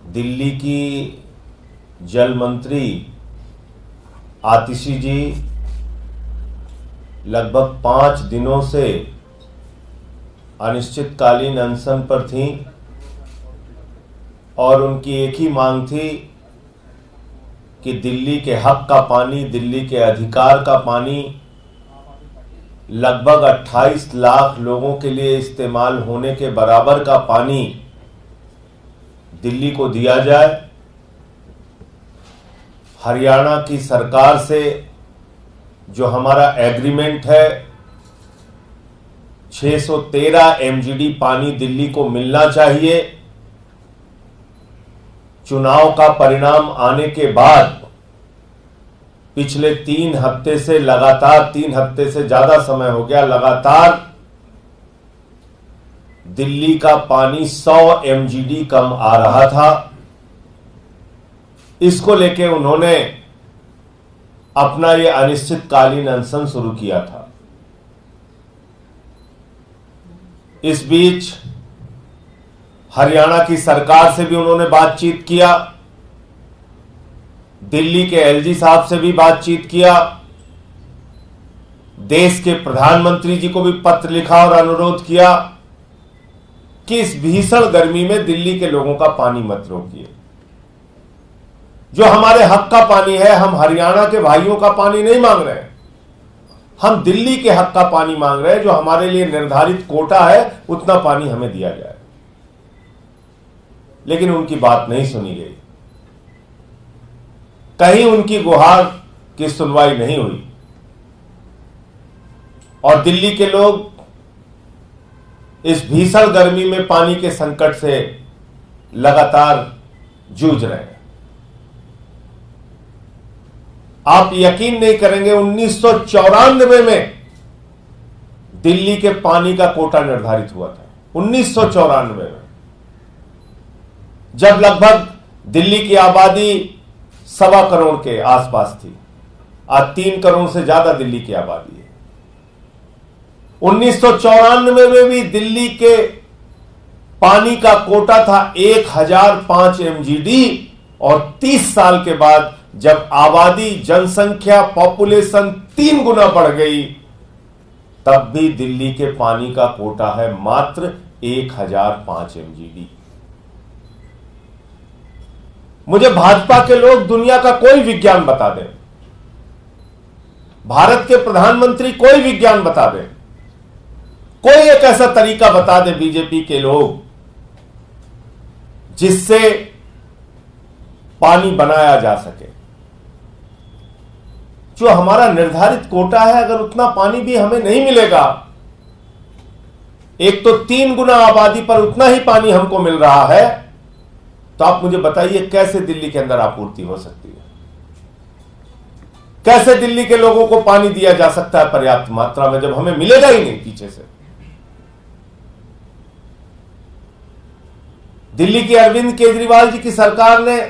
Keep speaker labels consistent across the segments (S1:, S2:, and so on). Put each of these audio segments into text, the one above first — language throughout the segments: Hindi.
S1: दिल्ली की जल मंत्री आतिशी जी लगभग 5 दिनों से अनिश्चितकालीन अनशन पर थीं और उनकी एक ही मांग थी कि दिल्ली के हक का पानी, दिल्ली के अधिकार का पानी लगभग 28 लाख लोगों के लिए इस्तेमाल होने के बराबर का पानी दिल्ली को दिया जाए। हरियाणा की सरकार से जो हमारा एग्रीमेंट है 613 एमजीडी पानी दिल्ली को मिलना चाहिए। चुनाव का परिणाम आने के बाद पिछले 3 हफ्ते से लगातार 3 हफ्ते से ज्यादा समय हो गया लगातार दिल्ली का पानी 100 एमजीडी कम आ रहा था। इसको लेके उन्होंने अपना ये अनिश्चितकालीन अनशन शुरू किया था। इस बीच हरियाणा की सरकार से भी उन्होंने बातचीत किया, दिल्ली के एलजी साहब से भी बातचीत किया, देश के प्रधानमंत्री जी को भी पत्र लिखा और अनुरोध किया कि इस भीषण गर्मी में दिल्ली के लोगों का पानी मत रोकिए। जो हमारे हक का पानी है, हम हरियाणा के भाइयों का पानी नहीं मांग रहे हैं, हम दिल्ली के हक का पानी मांग रहे हैं। जो हमारे लिए निर्धारित कोटा है उतना पानी हमें दिया जाए। लेकिन उनकी बात नहीं सुनी गई, कहीं उनकी गुहार की सुनवाई नहीं हुई और दिल्ली के लोग इस भीषण गर्मी में पानी के संकट से लगातार जूझ रहे हैं। आप यकीन नहीं करेंगे, 1994 में दिल्ली के पानी का कोटा निर्धारित हुआ था। 1994 में, जब लगभग दिल्ली की आबादी 1.25 करोड़ के आसपास थी। आज 3 करोड़ से ज्यादा दिल्ली की आबादी है। 1994 में भी दिल्ली के पानी का कोटा था 1005 एमजीडी और 30 साल के बाद जब आबादी, जनसंख्या, पॉपुलेशन 3 गुना बढ़ गई, तब भी दिल्ली के पानी का कोटा है मात्र 1005 एमजीडी। मुझे भाजपा के लोग दुनिया का कोई विज्ञान बता दें, भारत के प्रधानमंत्री कोई विज्ञान बता दें, कोई एक ऐसा तरीका बता दे बीजेपी के लोग जिससे पानी बनाया जा सके। जो हमारा निर्धारित कोटा है, अगर उतना पानी भी हमें नहीं मिलेगा, एक तो 3 गुना आबादी पर उतना ही पानी हमको मिल रहा है, तो आप मुझे बताइए कैसे दिल्ली के अंदर आपूर्ति हो सकती है? कैसे दिल्ली के लोगों को पानी दिया जा सकता है पर्याप्त मात्रा में, जब हमें मिलेगा ही नहीं पीछे से? दिल्ली की अरविंद केजरीवाल जी की सरकार ने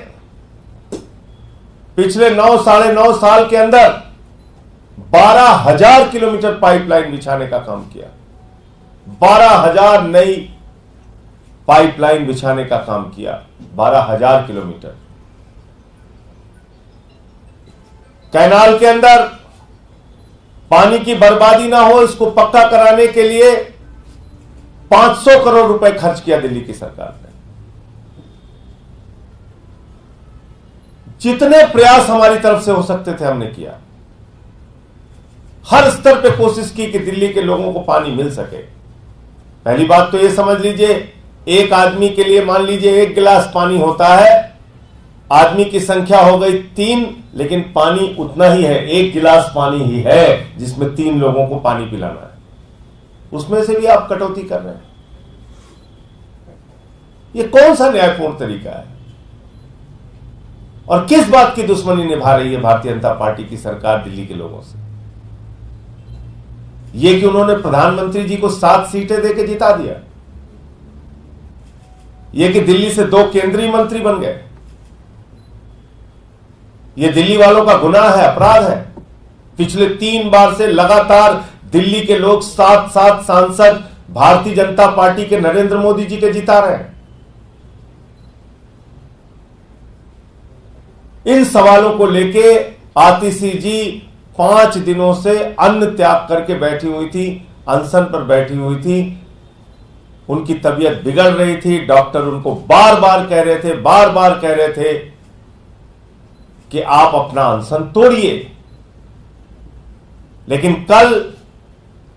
S1: पिछले 9 साढ़े 9 साल के अंदर 12,000 किलोमीटर पाइपलाइन बिछाने का काम किया। 12,000 नई पाइपलाइन बिछाने का काम किया। 12,000 किलोमीटर। कैनाल के अंदर पानी की बर्बादी ना हो, इसको पक्का कराने के लिए 500 करोड़ रुपए खर्च किया दिल्ली की सरकार ने। जितने प्रयास हमारी तरफ से हो सकते थे हमने किया। हर स्तर पे कोशिश की कि दिल्ली के लोगों को पानी मिल सके। पहली बात तो यह समझ लीजिए, एक आदमी के लिए मान लीजिए 1 गिलास पानी होता है, आदमी की संख्या हो गई 3, लेकिन पानी उतना ही है, 1 गिलास पानी ही है जिसमें 3 लोगों को पानी पिलाना है। उसमें से भी आप कटौती कर रहे हैं। यह कौन सा न्यायपूर्ण तरीका है? और किस बात की दुश्मनी निभा रही है भारतीय जनता पार्टी की सरकार दिल्ली के लोगों से? यह कि उन्होंने प्रधानमंत्री जी को 7 सीटें देकर जिता दिया, यह कि दिल्ली से 2 केंद्रीय मंत्री बन गए। यह दिल्ली वालों का गुनाह है, अपराध है। पिछले 3 बार से लगातार दिल्ली के लोग 7 सांसद भारतीय जनता पार्टी के नरेंद्र मोदी जी के जिता रहे हैं। इन सवालों को लेके आतिशी जी 5 दिनों से अन्न त्याग करके बैठी हुई थी, अनशन पर बैठी हुई थी। उनकी तबीयत बिगड़ रही थी। डॉक्टर उनको बार बार कह रहे थे कि आप अपना अनशन तोड़िए। लेकिन कल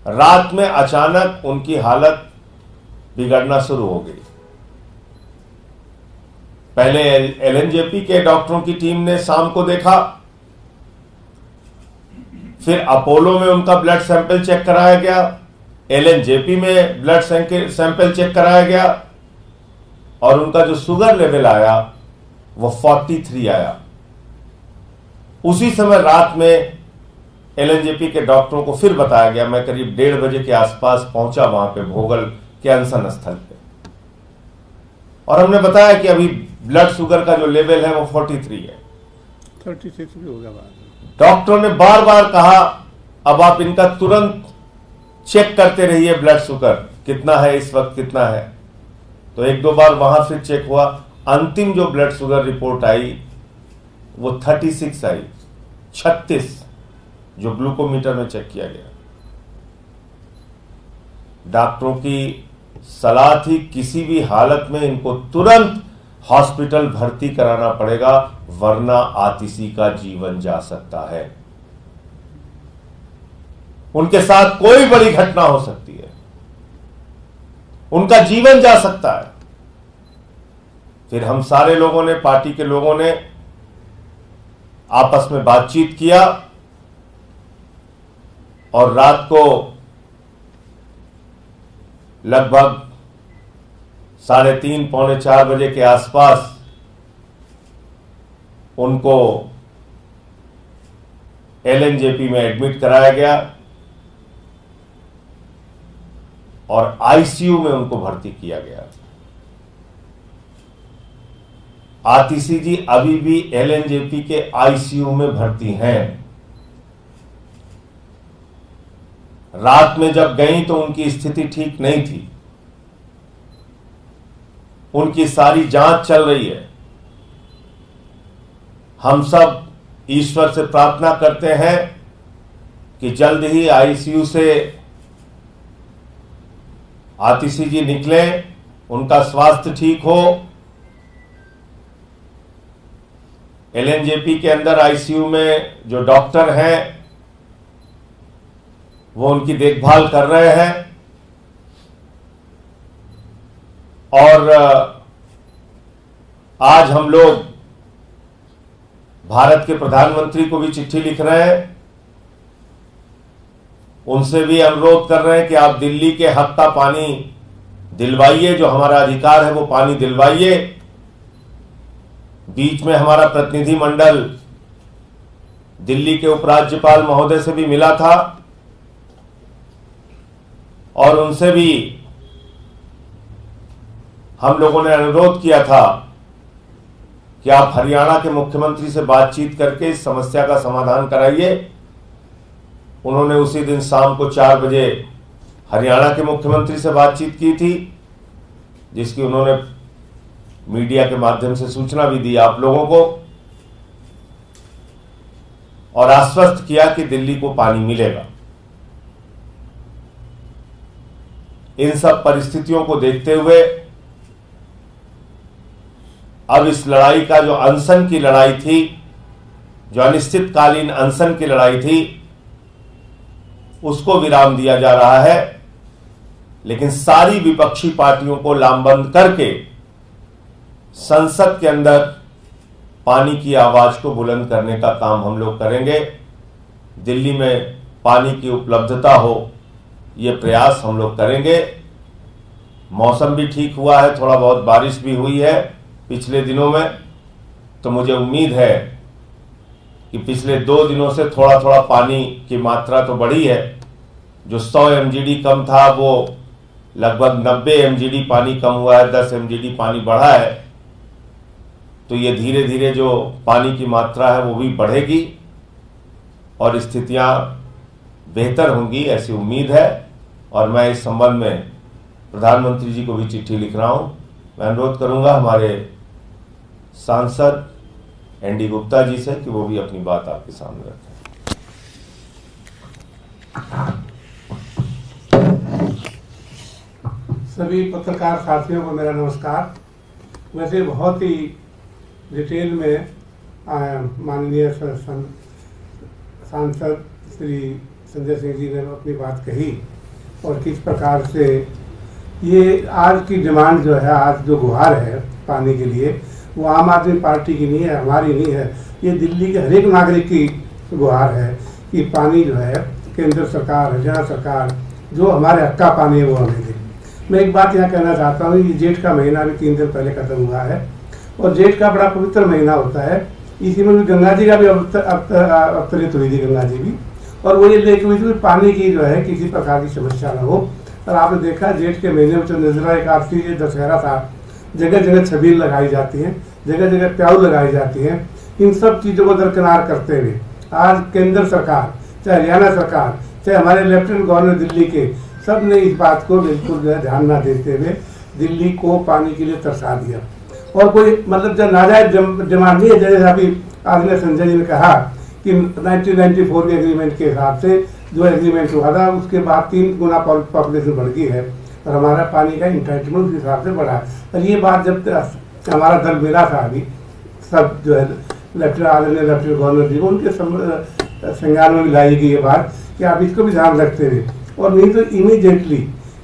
S1: रात में अचानक उनकी हालत बिगड़ना शुरू हो गई। पहले एलएनजेपी के डॉक्टरों की टीम ने शाम को देखा, फिर अपोलो में उनका ब्लड सैंपल चेक कराया गया, एलएनजेपी में ब्लड सैंपल चेक कराया गया और उनका जो शुगर लेवल आया वो 43 आया। उसी समय रात में एलएनजेपी के डॉक्टरों को फिर बताया गया, मैं करीब 1:30 बजे के आसपास पहुंचा वहां पे भोगल के अनशन स्थल पे, और हमने बताया कि अभी ब्लड शुगर का जो लेवल है वो 43 है।
S2: 36 भी होगा बाद।
S1: डॉक्टरों ने बार बार कहा अब आप इनका तुरंत चेक करते रहिए, ब्लड शुगर कितना है इस वक्त, कितना है। तो 1-2 बार वहां फिर चेक हुआ। अंतिम जो ब्लड शुगर रिपोर्ट आई वो 36 आई, 36 जो ग्लूकोमीटर में चेक किया गया। डॉक्टरों की सलाह थी किसी भी हालत में इनको तुरंत हॉस्पिटल भर्ती कराना पड़ेगा, वरना आतिशी का जीवन जा सकता है, उनके साथ कोई बड़ी घटना हो सकती है, उनका जीवन जा सकता है। फिर हम सारे लोगों ने, पार्टी के लोगों ने आपस में बातचीत किया और रात को लगभग 3:30 पौने 4 बजे के आसपास उनको एलएनजेपी में एडमिट कराया गया और आईसीयू में उनको भर्ती किया गया। आतिशी जी अभी भी एलएनजेपी के आईसीयू में भर्ती हैं। रात में जब गई तो उनकी स्थिति ठीक नहीं थी, उनकी सारी जांच चल रही है। हम सब ईश्वर से प्रार्थना करते हैं कि जल्द ही आईसीयू से आतिशी जी निकले, उनका स्वास्थ्य ठीक हो। एलएनजेपी के अंदर आईसीयू में जो डॉक्टर हैं वो उनकी देखभाल कर रहे हैं और आज हम लोग भारत के प्रधानमंत्री को भी चिट्ठी लिख रहे हैं, उनसे भी अनुरोध कर रहे हैं कि आप दिल्ली के हक का पानी दिलवाइए, जो हमारा अधिकार है वो पानी दिलवाइए। बीच में हमारा प्रतिनिधि मंडल दिल्ली के उपराज्यपाल महोदय से भी मिला था और उनसे भी हम लोगों ने अनुरोध किया था कि आप हरियाणा के मुख्यमंत्री से बातचीत करके इस समस्या का समाधान कराइए। उन्होंने उसी दिन शाम को 4 बजे हरियाणा के मुख्यमंत्री से बातचीत की थी, जिसकी उन्होंने मीडिया के माध्यम से सूचना भी दी आप लोगों को और आश्वस्त किया कि दिल्ली को पानी मिलेगा। इन सब परिस्थितियों को देखते हुए अब इस लड़ाई का जो अनशन की लड़ाई थी, जो अनिश्चितकालीन अनशन की लड़ाई थी, उसको विराम दिया जा रहा है। लेकिन सारी विपक्षी पार्टियों को लामबंद करके संसद के अंदर पानी की आवाज को बुलंद करने का काम हम लोग करेंगे। दिल्ली में पानी की उपलब्धता हो, ये प्रयास हम लोग करेंगे। मौसम भी ठीक हुआ है, थोड़ा बहुत बारिश भी हुई है पिछले दिनों में, तो मुझे उम्मीद है कि पिछले 2 दिनों से थोड़ा थोड़ा पानी की मात्रा तो बढ़ी है। जो 100 एमजीडी कम था वो लगभग 90 एमजीडी पानी कम हुआ है, 10 एमजीडी पानी बढ़ा है। तो ये धीरे धीरे जो पानी की मात्रा है वो भी बढ़ेगी और स्थितियां बेहतर होंगी, ऐसी उम्मीद है। और मैं इस संबंध में प्रधानमंत्री जी को भी चिट्ठी लिख रहा हूं। मैं अनुरोध करूंगा हमारे सांसद एनडी गुप्ता जी से कि वो भी अपनी बात आपके सामने रखें।
S2: सभी पत्रकार साथियों को मेरा नमस्कार। वैसे बहुत ही डिटेल में माननीय सांसद श्री संजय सिंह जी ने अपनी बात कही और किस प्रकार से ये आज की डिमांड जो है, आज जो गुहार है पानी के लिए, वो आम आदमी पार्टी की नहीं है, हमारी नहीं है, ये दिल्ली के हर एक नागरिक की गुहार है कि पानी जो है केंद्र सरकार, हरियाणा सरकार जो हमारे हक का पानी है वो हमें दे। मैं एक बात यहाँ कहना चाहता हूँ, ये जेठ का महीना भी 3 दिन पहले खत्म हुआ है और जेठ का बड़ा पवित्र महीना होता है। इसी में भी गंगा जी का भी अवतरित हुई थी, गंगा जी भी, और वो ये लेके हुई थी पानी की जो है किसी प्रकार की समस्या न हो। और आपने देखा जेठ के महीने में जो निर्जला एकादशी दशहरा था, जगह जगह छबील लगाई जाती हैं, जगह जगह प्याऊ लगाई जाती हैं। इन सब चीज़ों को दरकिनार करते हुए आज केंद्र सरकार, चाहे हरियाणा सरकार, चाहे हमारे लेफ्टिनेंट गवर्नर दिल्ली के, सब ने इस बात को बिल्कुल जो है ध्यान न देते हुए दिल्ली को पानी के लिए तरसा दिया। और कोई मतलब जब नाजायज डिमांड नहीं है, जैसे अभी आदरणीय संजय जी ने कहा कि 1994 के एग्रीमेंट के हिसाब से जो एग्रीमेंट हुआ था उसके बाद 3 गुना पॉपुलेशन बढ़ गई है और हमारा पानी का इंटाइटमेंट उस हिसाब से बढ़ा है। और ये बात जब हमारा दल मिला था अभी सब जो है लेफ्टिनेंट गवर्नर जी को, उनके संज्ञान में भी लाई गई ये बात कि आप इसको भी ध्यान रखते हुए, और नहीं तो इमीडिएटली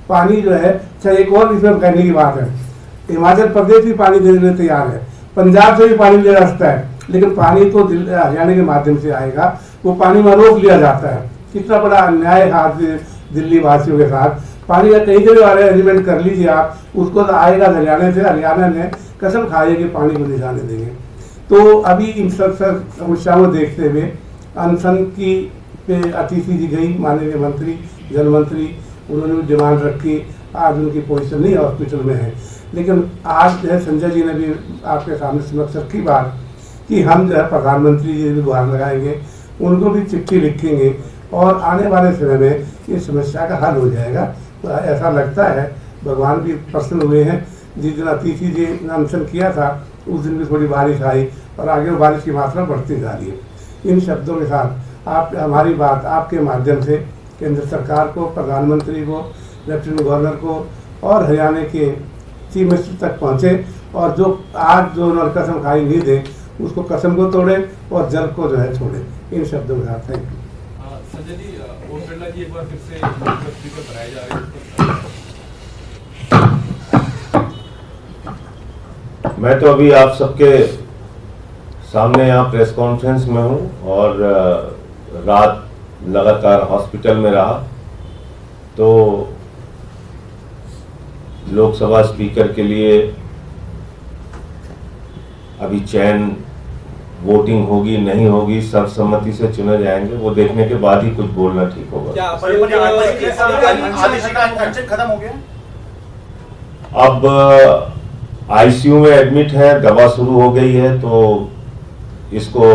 S2: पानी जो है, चाहे एक और इसमें कहने की बात है, हिमाचल प्रदेश भी पानी देने के लिए तैयार है, पंजाब से भी पानी लिया जा सकता है, लेकिन पानी तो हरियाणा के माध्यम से आएगा, वो पानी में रोक लिया जाता है। कितना बड़ा अन्याय है आज दिल्ली वासियों के साथ। पानी का कहीं से भी अरेंजमेंट कर लीजिए आप, उसको तो आएगा हरियाणा से, हरियाणा ने कसम खाई है कि पानी को नहीं जाने देंगे। तो अभी इन सब समस्याओं को देखते हुए अनशन की पे अतिथि जी गई, माननीय मंत्री, जल मंत्री, उन्होंने भी डिमांड रखी। आज उनकी पोजीशन नहीं हॉस्पिटल में है, लेकिन आज जो है संजय जी ने भी आपके सामने समक्ष रखी बात कि हम जो है प्रधानमंत्री जी भी गुहार लगाएंगे, उनको भी चिट्ठी लिखेंगे और आने वाले समय में इस समस्या का हल हो जाएगा। तो ऐसा लगता है भगवान भी प्रसन्न हुए हैं। जिस दिन अतिथि जी ने अनशन किया था उस दिन भी थोड़ी बारिश आई और आगे बारिश की मात्रा बढ़ती जा रही है। इन शब्दों के साथ आप हमारी बात आपके माध्यम से केंद्र सरकार को, प्रधानमंत्री को, लेफ्टिनेंट गवर्नर को और हरियाणा के चीफ मिनिस्टर तक पहुँचे और जो आज जो उन्होंने कसम खाई नहीं दे उसको कसम को तोड़े और जल को जो है छोड़े। इन शब्दों के साथ थैंक यू।
S3: संजय जी, ओम बिरला जी एक बार फिर से स्पीकर बनाए जा रहे हैं।
S1: मैं तो अभी आप सबके सामने यहाँ प्रेस कॉन्फ्रेंस में हूँ और रात लगातार हॉस्पिटल में रहा, तो लोकसभा स्पीकर के लिए अभी चयन वोटिंग होगी नहीं होगी, सर्वसम्मति से चुने जाएंगे, वो देखने के बाद ही कुछ बोलना ठीक होगा।
S4: खत्म हो गया?
S1: अब आईसीयू में एडमिट है, दवा शुरू हो गई है, तो इसको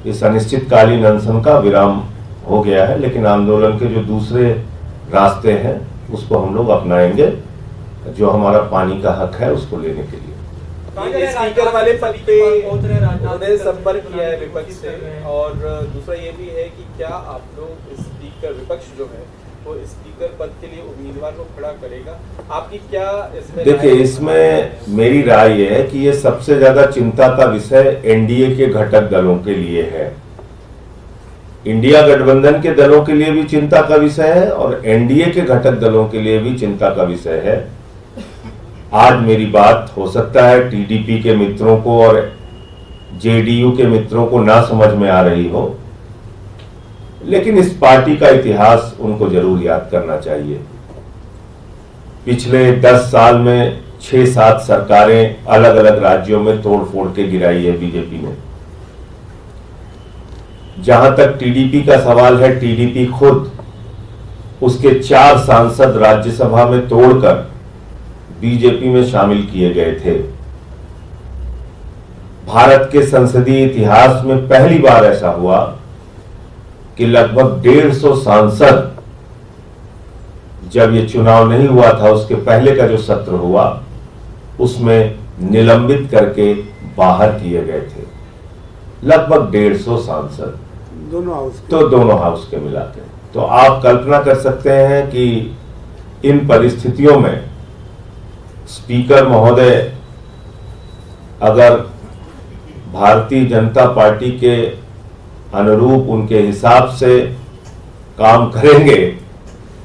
S1: इस अनिश्चितकालीन अनशन का विराम हो गया है, लेकिन आंदोलन के जो दूसरे रास्ते हैं उसको हम लोग अपनाएंगे, जो हमारा पानी का हक है उसको लेने के लिए।
S5: स्पीकर वाले पद पे उन्होंने संपर्क किया है विपक्ष से, और दूसरा ये भी है कि क्या आप लोग स्पीकर, विपक्ष जो है वो स्पीकर पद के लिए उम्मीदवार को खड़ा करेगा? आपकी क्या इसमें?
S1: देखिए, इसमें मेरी राय ये है कि ये सबसे ज्यादा चिंता का विषय एनडीए के घटक दलों के लिए है। इंडिया गठबंधन के दलों के लिए भी चिंता का विषय है और एनडीए के घटक दलों के लिए भी चिंता का विषय है। आज मेरी बात हो सकता है टीडीपी के मित्रों को और जेडीयू के मित्रों को ना समझ में आ रही हो, लेकिन इस पार्टी का इतिहास उनको जरूर याद करना चाहिए। पिछले 10 साल में 6-7 सरकारें अलग अलग राज्यों में तोड़ फोड़ के गिराई है बीजेपी ने। जहां तक टीडीपी का सवाल है, टीडीपी खुद उसके 4 सांसद राज्यसभा में तोड़कर बीजेपी में शामिल किए गए थे। भारत के संसदीय इतिहास में पहली बार ऐसा हुआ कि लगभग 150 सांसद, जब ये चुनाव नहीं हुआ था उसके पहले का जो सत्र हुआ उसमें निलंबित करके बाहर किए गए थे। लगभग 150 सांसद,
S2: दोनों हाउस के।
S1: तो दोनों हाउस के मिला के। तो आप कल्पना कर सकते हैं कि इन परिस्थितियों में स्पीकर महोदय अगर भारतीय जनता पार्टी के अनुरूप उनके हिसाब से काम करेंगे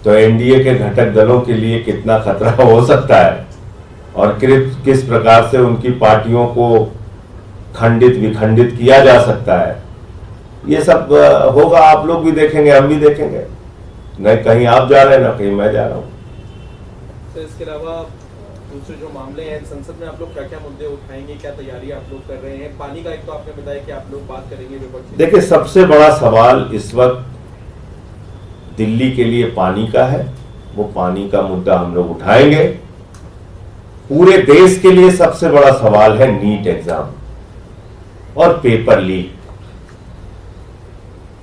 S1: तो एनडीए के घटक दलों के लिए कितना खतरा हो सकता है और किस प्रकार से उनकी पार्टियों को खंडित विखंडित किया जा सकता है, ये सब होगा। आप लोग भी देखेंगे, हम भी देखेंगे। न कहीं आप जा रहे हैं, ना कहीं मैं जा रहा हूं।
S5: तो इसके अलावा दूसरे जो मामले हैं संसद में, आप लोग क्या क्या मुद्दे उठाएंगे, क्या तैयारी आप लोग कर रहे हैं? पानी का एक तो आपने बताया कि आप लोग बात करेंगे विपक्ष।
S1: देखिए, सबसे बड़ा सवाल इस वक्त दिल्ली के लिए पानी का है। वो पानी का मुद्दा हम लोग उठाएंगे। पूरे देश के लिए सबसे बड़ा सवाल है नीट एग्जाम और पेपर लीक।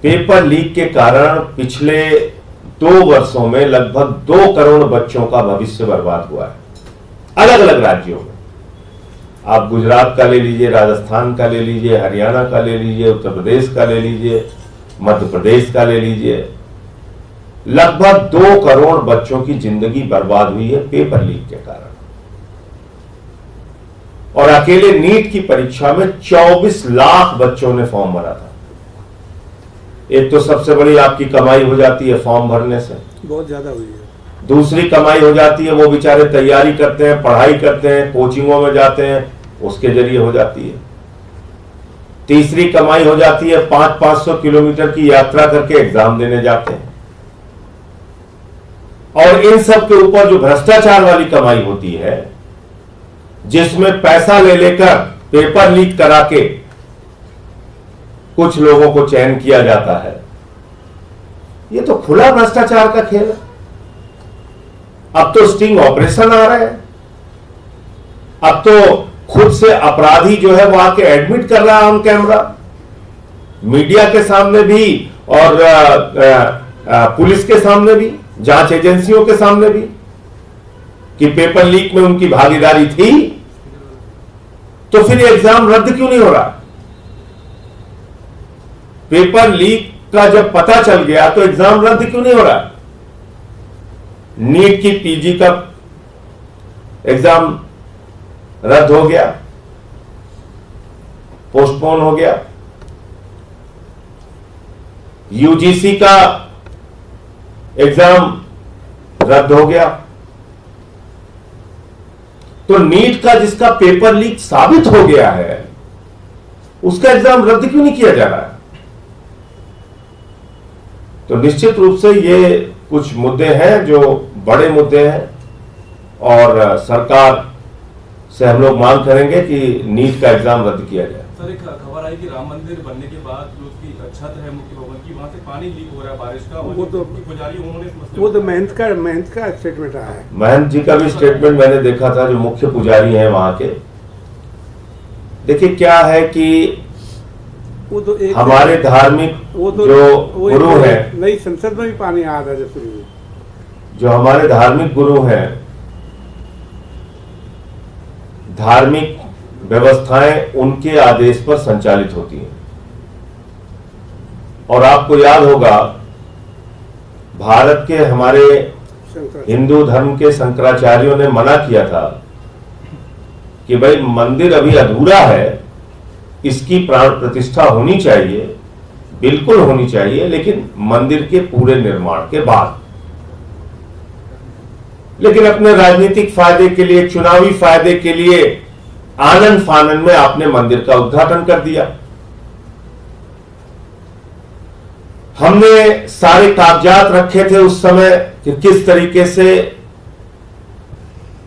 S1: पेपर लीक के कारण पिछले 2 वर्षों में लगभग 2 करोड़ बच्चों का भविष्य बर्बाद हुआ है, अलग अलग राज्यों में। आप गुजरात का ले लीजिए, राजस्थान का ले लीजिए, हरियाणा का ले लीजिए, उत्तर प्रदेश का ले लीजिए, मध्य प्रदेश का ले लीजिए। लगभग 2 करोड़ बच्चों की जिंदगी बर्बाद हुई है पेपर लीक के कारण। और अकेले नीट की परीक्षा में 24 लाख बच्चों ने फॉर्म भरा था। एक तो सबसे बड़ी आपकी कमाई हो जाती है फॉर्म भरने से,
S2: बहुत ज्यादा हुई है।
S1: दूसरी कमाई हो जाती है, वो बेचारे तैयारी करते हैं, पढ़ाई करते हैं, कोचिंगों में जाते हैं, उसके जरिए हो जाती है। तीसरी कमाई हो जाती है 500-500 किलोमीटर की यात्रा करके एग्जाम देने जाते हैं। और इन सब के ऊपर जो भ्रष्टाचार वाली कमाई होती है, जिसमें पैसा ले लेकर पेपर लीक करा के कुछ लोगों को चयन किया जाता है, ये तो खुला भ्रष्टाचार का खेल है। अब तो स्टिंग ऑपरेशन आ रहे हैं। अब तो खुद से अपराधी जो है वो आके एडमिट कर रहा है ऑन कैमरा, मीडिया के सामने भी और पुलिस के सामने भी, जांच एजेंसियों के सामने भी, कि पेपर लीक में उनकी भागीदारी थी। तो फिर एग्जाम रद्द क्यों नहीं हो रहा? पेपर लीक का जब पता चल गया तो एग्जाम रद्द क्यों नहीं हो रहा? नीट की पीजी का एग्जाम रद्द हो गया, पोस्टपोन हो गया। यूजीसी का एग्जाम रद्द हो गया। तो नीट का जिसका पेपर लीक साबित हो गया है, उसका एग्जाम रद्द क्यों नहीं किया जा रहा है? तो निश्चित रूप से ये कुछ मुद्दे हैं जो बड़े मुद्दे हैं और सरकार से हम लोग मांग करेंगे कि नीट का एग्जाम रद्द किया जाए।
S3: सर, एक खबर आई कि राम मंदिर बनने के बाद जो उसकी छत है मुख्य भवन की, वहां से पानी लीक हो रहा है बारिश का।
S2: वो तो
S3: पुजारी उन्होंने
S2: वो तो महंत का स्टेटमेंट आया है।
S1: महंत जी का भी स्टेटमेंट मैंने देखा था, जो मुख्य पुजारी हैं वहां के। देखिए क्या है कि
S2: वो तो एक
S1: हमारे धार्मिक जो गुरु हैं,
S2: नई संसद में भी पानी आया था जब शुरू हुई।
S1: जो हमारे धार्मिक गुरु हैं, धार्मिक व्यवस्थाएं उनके आदेश पर संचालित होती हैं। और आपको याद होगा, भारत के हमारे हिंदू धर्म के शंकराचार्यों ने मना किया था कि भाई मंदिर अभी अधूरा है, इसकी प्राण प्रतिष्ठा होनी चाहिए, बिल्कुल होनी चाहिए, लेकिन मंदिर के पूरे निर्माण के बाद। लेकिन अपने राजनीतिक फायदे के लिए, चुनावी फायदे के लिए आनंद फानन में आपने मंदिर का उद्घाटन कर दिया। हमने सारे कागजात रखे थे उस समय कि किस तरीके से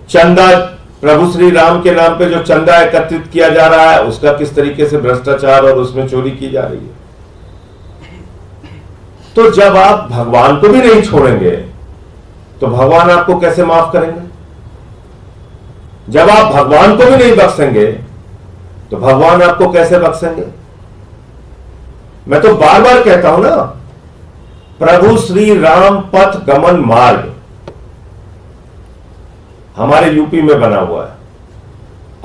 S1: चंदा, प्रभु श्री राम के नाम पे जो चंदा एकत्रित किया जा रहा है, उसका किस तरीके से भ्रष्टाचार और उसमें चोरी की जा रही है। तो जब आप भगवान को भी नहीं छोड़ेंगे तो भगवान आपको कैसे माफ करेंगे? जब आप भगवान को भी नहीं बख्शेंगे तो भगवान आपको कैसे बख्शेंगे? मैं तो बार बार कहता हूं ना, प्रभु श्री राम पथ गमन मार्ग हमारे यूपी में बना हुआ है।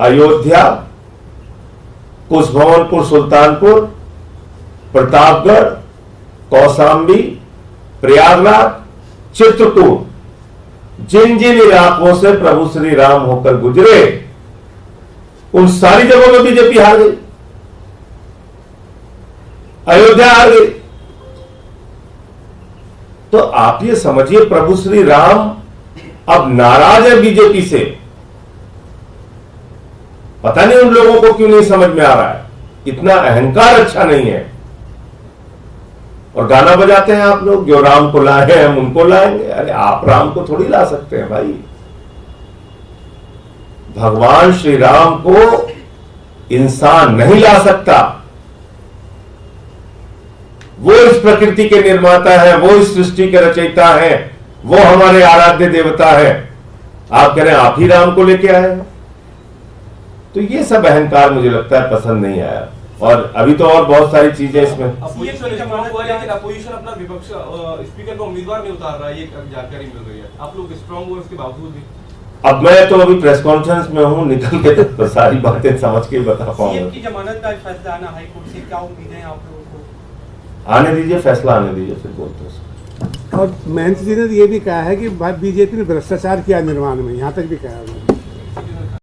S1: अयोध्या कुशभवनपुर, सुल्तानपुर, प्रतापगढ़, कौशाम्बी, प्रयागराज, चित्रकूट, जिन जिन इलाकों से प्रभु श्री राम होकर गुजरे उन सारी जगहों में बीजेपी हार गई, अयोध्या हार गई। तो आप ये समझिए प्रभु श्री राम अब नाराज है बीजेपी से। पता नहीं उन लोगों को क्यों नहीं समझ में आ रहा है, इतना अहंकार अच्छा नहीं है। और गाना बजाते हैं आप लोग, जो राम को लाए हैं हम उनको लाएंगे। अरे आप राम को थोड़ी ला सकते हैं भाई, भगवान श्री राम को इंसान नहीं ला सकता। वो इस प्रकृति के निर्माता है, वो इस सृष्टि के रचयिता है, वो हमारे आराध्य देवता है। आप कह रहे हैं आप ही राम को लेके आए हैं, तो ये सब अहंकार मुझे लगता है पसंद नहीं आया। और अभी तो और बहुत सारी चीजें इसमें
S3: अपोजिशन स्ट्रांग हुआ है, लेकिन अपोजिशन अपना विपक्ष स्पीकर को उम्मीदवार नहीं उतार रहा है, ये जानकारी मिल रही है। आप लोग स्ट्रांग हुए उसके बावजूद भी।
S1: अब मैं तो अभी प्रेस कॉन्फ्रेंस में हूं, निकल के तो सारी बातें समझ के बता पाऊंगा।
S4: सीएम की जमानत का फैसला आना हाई कोर्ट से, क्या उम्मीद है आप लोगों को?
S1: आने दीजिए, फैसला आने दीजिए, फिर बोलते हैं।
S2: और महंत जी ने ये भी कहा है कि बीजेपी ने भ्रष्टाचार किया निर्माण में, यहाँ तक भी कहा उन्होंने।